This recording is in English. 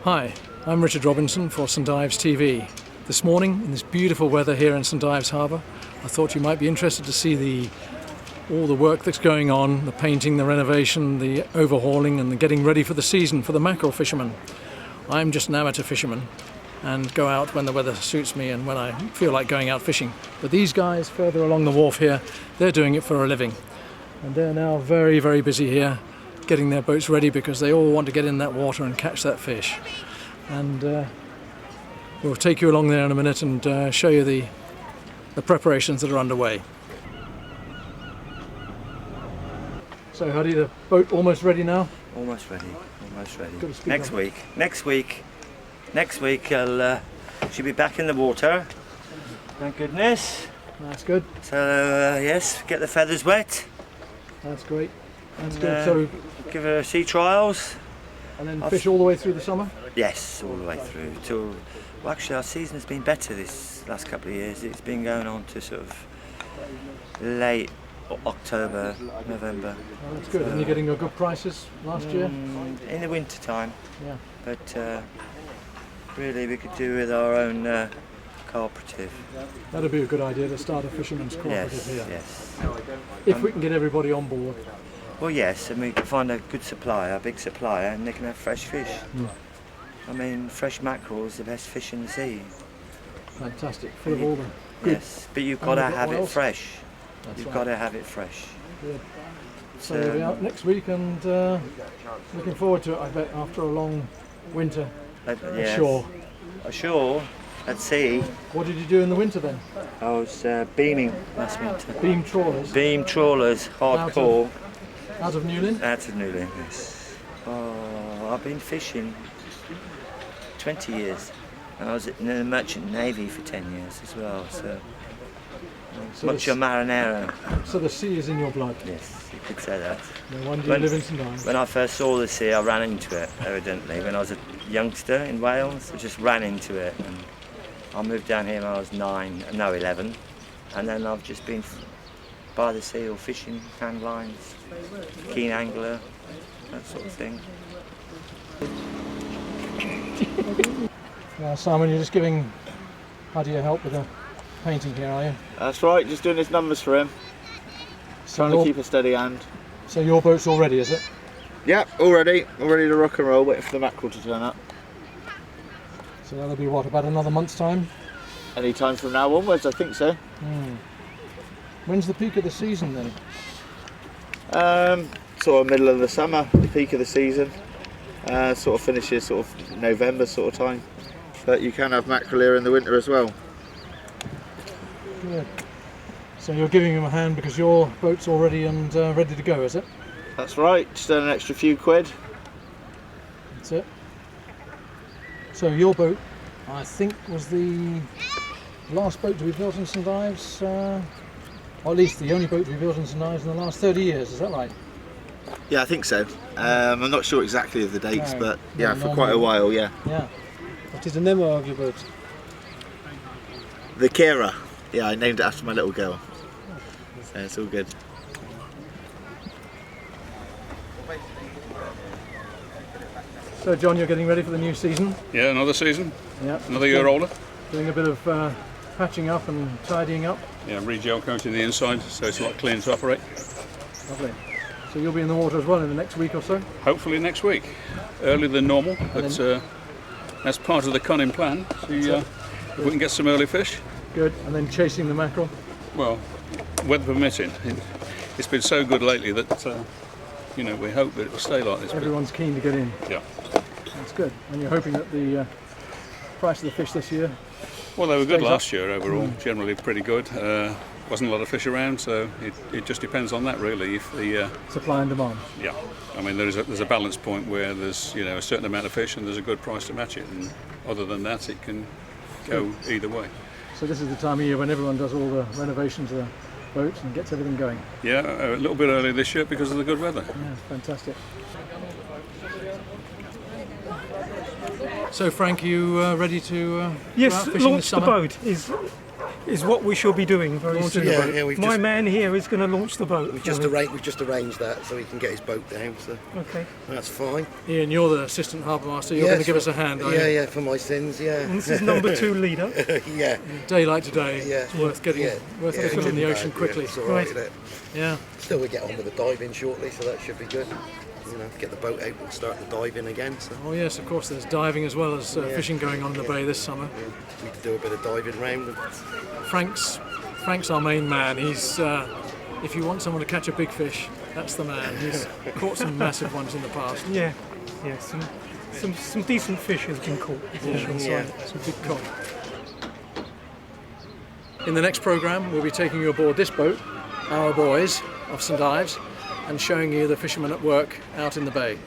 Hi, I'm Richard Robinson for St Ives TV. This morning, in this beautiful weather here in St Ives Harbour, I thought you might be interested to see all the work that's going on, the painting, the renovation, the overhauling and the getting ready for the season for the mackerel fishermen. I'm just an amateur fisherman and go out when the weather suits me and when I feel like going out fishing. But these guys further along the wharf here, they're doing it for a living. And they're now very, very busy here, getting their boats ready because they all want to get in that water and catch that fish. And we'll take you along there in a minute and show you the preparations that are underway. So Huddy, the boat almost ready now? Almost ready, almost ready. Next week I'll she'll be back in the water. Thank goodness. That's good. So yes, get the feathers wet. That's great. That's good. So give her sea trials. And then fish all the way through the summer? Yes, all the way through. Well, actually our season has been better this last couple of years. It's been going on to sort of late October, November. Oh, that's good. And you're getting your good prices last year? In the winter time. Yeah. But really we could do with our own cooperative. That'd be a good idea to start a fisherman's cooperative here. Yes. If we can get everybody on board. Well, yes, and we can find a good supplier, a big supplier, and they can have fresh fish. I mean, fresh mackerel is the best fish in the sea. Fantastic, full of all the good. Yes, but you've got to have it fresh. You've got to have it fresh. Good. So we'll be out next week and looking forward to it, I bet, after a long winter ashore. Ashore, at sea. What did you do in the winter then? I was beaming last winter. Beam trawlers? Beam trawlers, hardcore. Out of Newlyn? Out of Newlyn, yes. Oh, I've been fishing 20 years. And I was in the Merchant Navy for 10 years as well, so mucho marinero. So the sea is in your blood? Yes, you could say that. No wonder you live in St Ives. When I first saw the sea, I ran into it, evidently. When I was a youngster in Wales, I just ran into it. And I moved down here when I was 11. And then I've just been by the sea or fishing, hand lines, keen angler, that sort of thing. Simon, you're just giving Huddy a help with the painting here, are you? That's right, just doing his numbers for him. Trying to keep a steady hand. So your boat's all ready, is it? Yep, all ready to rock and roll, waiting for the mackerel to turn up. So that'll be what, about another month's time? Any time from now onwards, I think so. When's the peak of the season then? Sort of middle of the summer, the peak of the season. Sort of finishes sort of November sort of time. But you can have mackerel here in the winter as well. Good. So you're giving him a hand because your boat's all ready and ready to go, is it? That's right, just earn an extra few quid. That's it. So your boat, I think, was the last boat to be built in St Ives, or at least the only boat to be built in St Ives in the last 30 years, is that right? Yeah, I think so. I'm not sure exactly of the dates, but yeah, for quite a while, yeah. Yeah. What is the name of your boat? The Kira. Yeah, I named it after my little girl. So it's all good. So John, you're getting ready for the new season? Yeah, another season. Yeah. Another year older. Doing a bit of patching up and tidying up. Yeah, re-gel coating the inside so it's a lot cleaner to operate. Lovely. So you'll be in the water as well in the next week or so? Hopefully next week. Earlier than normal, but that's part of the cunning plan. See if we can get some early fish. Good. And then chasing the mackerel? Well, weather permitting. It's been so good lately that we hope that it will stay like this. Everyone's keen to get in. Yeah. That's good. And you're hoping that the price of the fish this year? Well, they were good last year overall. Generally pretty good. Wasn't a lot of fish around, so it just depends on that really. If the supply and demand. Yeah, I mean there's a balance point where there's a certain amount of fish and there's a good price to match it, and other than that it can go either way. So this is the time of year when everyone does all the renovations of the boats and gets everything going. Yeah, a little bit early this year because of the good weather. Yeah, fantastic. So Frank, you ready to yes, go out fishing launch this summer? the boat is is what we shall be doing very Launching soon. the boat. Yeah, we've My just, man here is going to launch the boat. we've just arranged that so he can get his boat down. So Okay. that's fine. Ian, you're the assistant harbour master. You're going to give us a hand, are Yeah, you? yeah, for my sins. Yeah, And this is number 2 leader. yeah. A day like today, Yeah. it's worth getting worth Yeah, putting in the ocean yeah, quickly. it's all right, Right. isn't it? Yeah. Still, we get on with the diving shortly, so that should be good. You know, get the boat out and start the diving again. So Oh yes, of course. There's diving as well as fishing going on in the bay this summer. we could do a bit of diving round. Frank's our main man. He's if you want someone to catch a big fish, that's the man. He's caught some massive ones in the past. Yeah. Yeah. Some decent fish has been caught. Yeah. Some big cod. In the next programme, we'll be taking you aboard this boat, Our Boys of St Ives, and showing you the fishermen at work out in the bay.